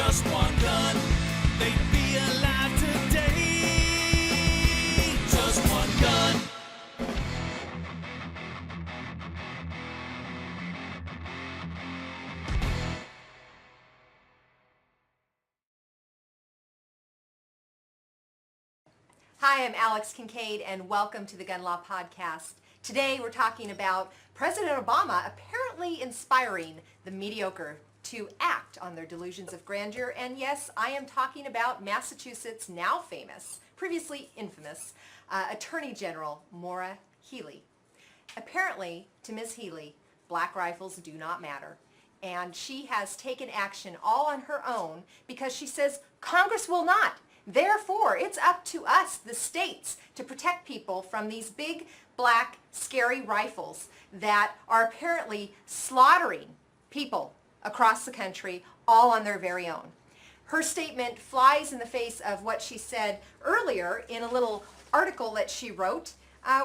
just one gun, they'd be alive today. Just one gun. Hi, I'm Alex Kincaid, and welcome to the Gun Law Podcast. Today we're talking about President Obama apparently inspiring the mediocre to act on their delusions of grandeur. And yes, I am talking about Massachusetts' now famous, previously infamous, Attorney General Maura Healey. Apparently, to Ms. Healey, black rifles do not matter. And she has taken action all on her own because she says Congress will not. Therefore, it's up to us, the states, to protect people from these big, black, scary rifles that are apparently slaughtering people across the country, all on their very own. Her statement flies in the face of what she said earlier in a little article that she wrote,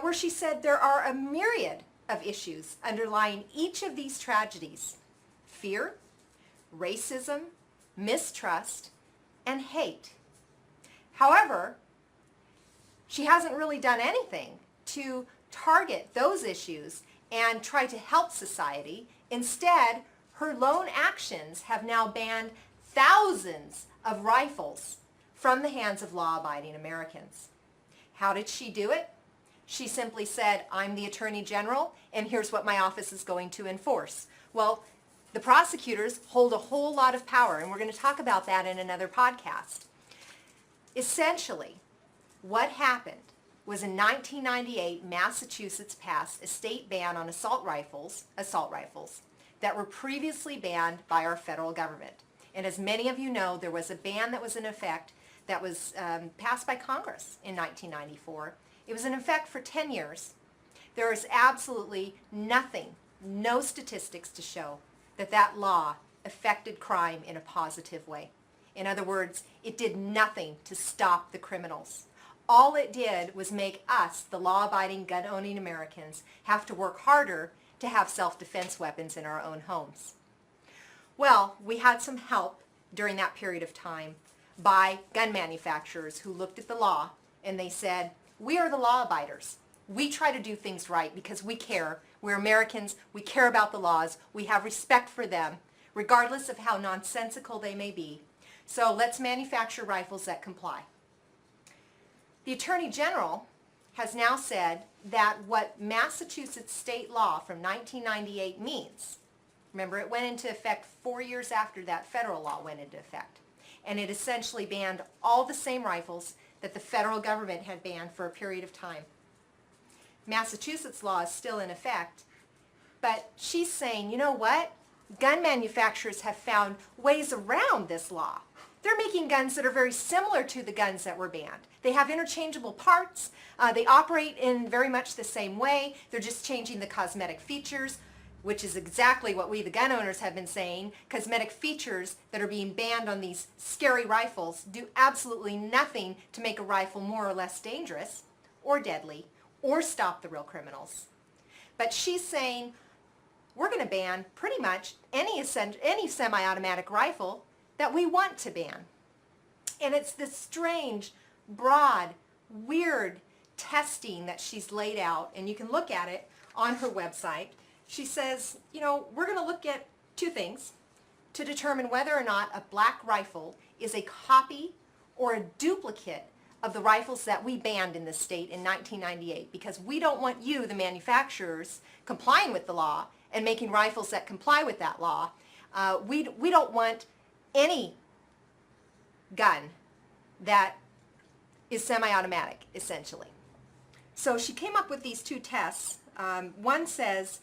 where she said there are a myriad of issues underlying each of these tragedies: fear, racism, mistrust, and hate. However, she hasn't really done anything to target those issues and try to help society. Instead, her lone actions have now banned thousands of rifles from the hands of law-abiding Americans. How did she do it? She simply said, I'm the Attorney General, and here's what my office is going to enforce. Well, the prosecutors hold a whole lot of power, and we're going to talk about that in another podcast. Essentially, what happened was in 1998, Massachusetts passed a state ban on assault rifles that were previously banned by our federal government. And as many of you know, there was a ban that was in effect that was passed by Congress in 1994. It was in effect for 10 years. There is absolutely nothing, no statistics to show that that law affected crime in a positive way. In other words, it did nothing to stop the criminals. All it did was make us, the law-abiding, gun-owning Americans, have to work harder to have self-defense weapons in our own homes. Well, we had some help during that period of time by gun manufacturers who looked at the law and they said, we are the law-abiders. We try to do things right because we care. We're Americans. We care about the laws. We have respect for them, regardless of how nonsensical they may be. So let's manufacture rifles that comply. The Attorney General has now said that what Massachusetts state law from 1998 means, remember it went into effect 4 years after that federal law went into effect, and it essentially banned all the same rifles that the federal government had banned for a period of time. Massachusetts law is still in effect, but she's saying, you know what? Gun manufacturers have found ways around this law. They're making guns that are very similar to the guns that were banned. They have interchangeable parts. They operate in very much the same way. They're just changing the cosmetic features, which is exactly what we, the gun owners, have been saying. Cosmetic features that are being banned on these scary rifles do absolutely nothing to make a rifle more or less dangerous or deadly or stop the real criminals. But she's saying, we're going to ban pretty much any semi-automatic rifle that we want to ban. And it's this strange, broad, weird testing that she's laid out, and you can look at it on her website. She says, you know, we're going to look at two things to determine whether or not a black rifle is a copy or a duplicate of the rifles that we banned in this state in 1998, because we don't want you, the manufacturers, complying with the law and making rifles that comply with that law. We don't want any gun that is semi-automatic, essentially. So she came up with these two tests. One says,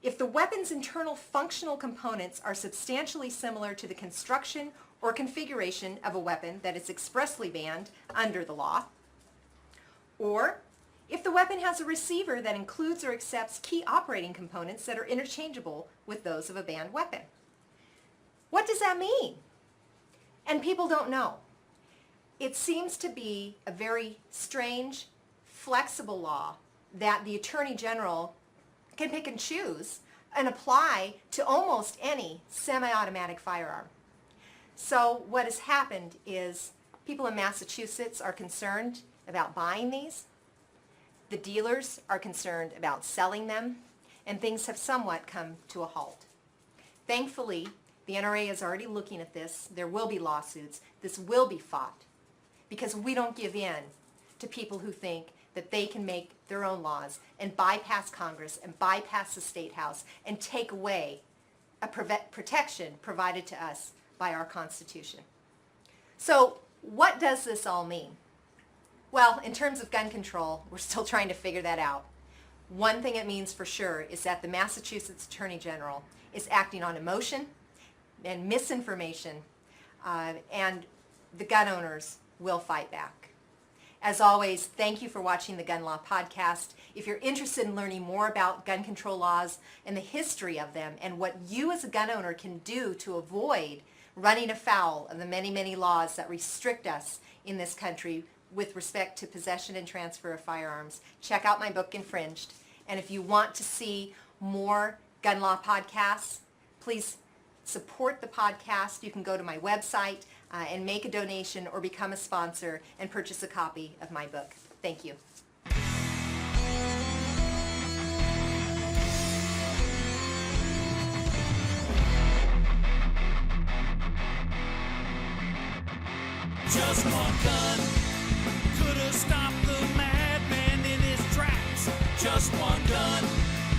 if the weapon's internal functional components are substantially similar to the construction or configuration of a weapon that is expressly banned under the law, or if the weapon has a receiver that includes or accepts key operating components that are interchangeable with those of a banned weapon. What does that mean? And people don't know. It seems to be a very strange, flexible law that the Attorney General can pick and choose and apply to almost any semi-automatic firearm. So what has happened is people in Massachusetts are concerned about buying these. The dealers are concerned about selling them, and things have somewhat come to a halt. Thankfully, the NRA is already looking at this. There will be lawsuits. This will be fought because we don't give in to people who think that they can make their own laws and bypass Congress and bypass the State House and take away a protection provided to us by our Constitution. So what does this all mean? Well, in terms of gun control, we're still trying to figure that out. One thing it means for sure is that the Massachusetts Attorney General is acting on emotion and misinformation, and the gun owners will fight back. As always, thank you for watching the Gun Law Podcast. If you're interested in learning more about gun control laws and the history of them and what you as a gun owner can do to avoid running afoul of the many, many laws that restrict us in this country with respect to possession and transfer of firearms, check out my book, Infringed. And if you want to see more gun law podcasts, please support the podcast. You can go to my website and make a donation or become a sponsor and purchase a copy of my book. Thank you. Just one gun could have stopped the madman in his tracks. Just one gun,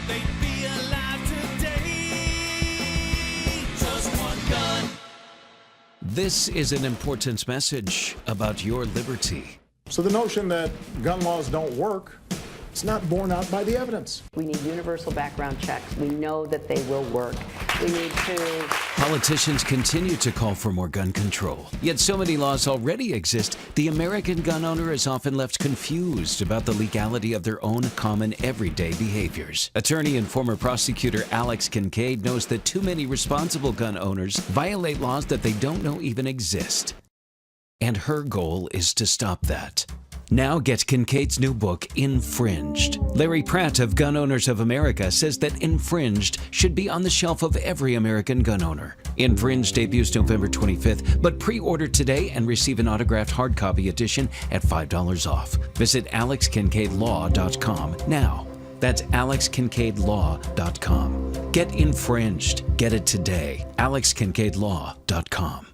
they'd be alive today. Just one gun. This is an important message about your liberty. So the notion that gun laws don't work, it's not borne out by the evidence. We need universal background checks. We know that they will work. We need to... Politicians continue to call for more gun control. Yet so many laws already exist, the American gun owner is often left confused about the legality of their own common everyday behaviors. Attorney and former prosecutor Alex Kincaid knows that too many responsible gun owners violate laws that they don't know even exist. And her goal is to stop that. Now get Kincaid's new book, Infringed. Larry Pratt of Gun Owners of America says that Infringed should be on the shelf of every American gun owner. Infringed debuts November 25th, but pre-order today and receive an autographed hard copy edition at $5 off. Visit alexkincaidlaw.com now. That's alexkincaidlaw.com. Get Infringed. Get it today. alexkincaidlaw.com.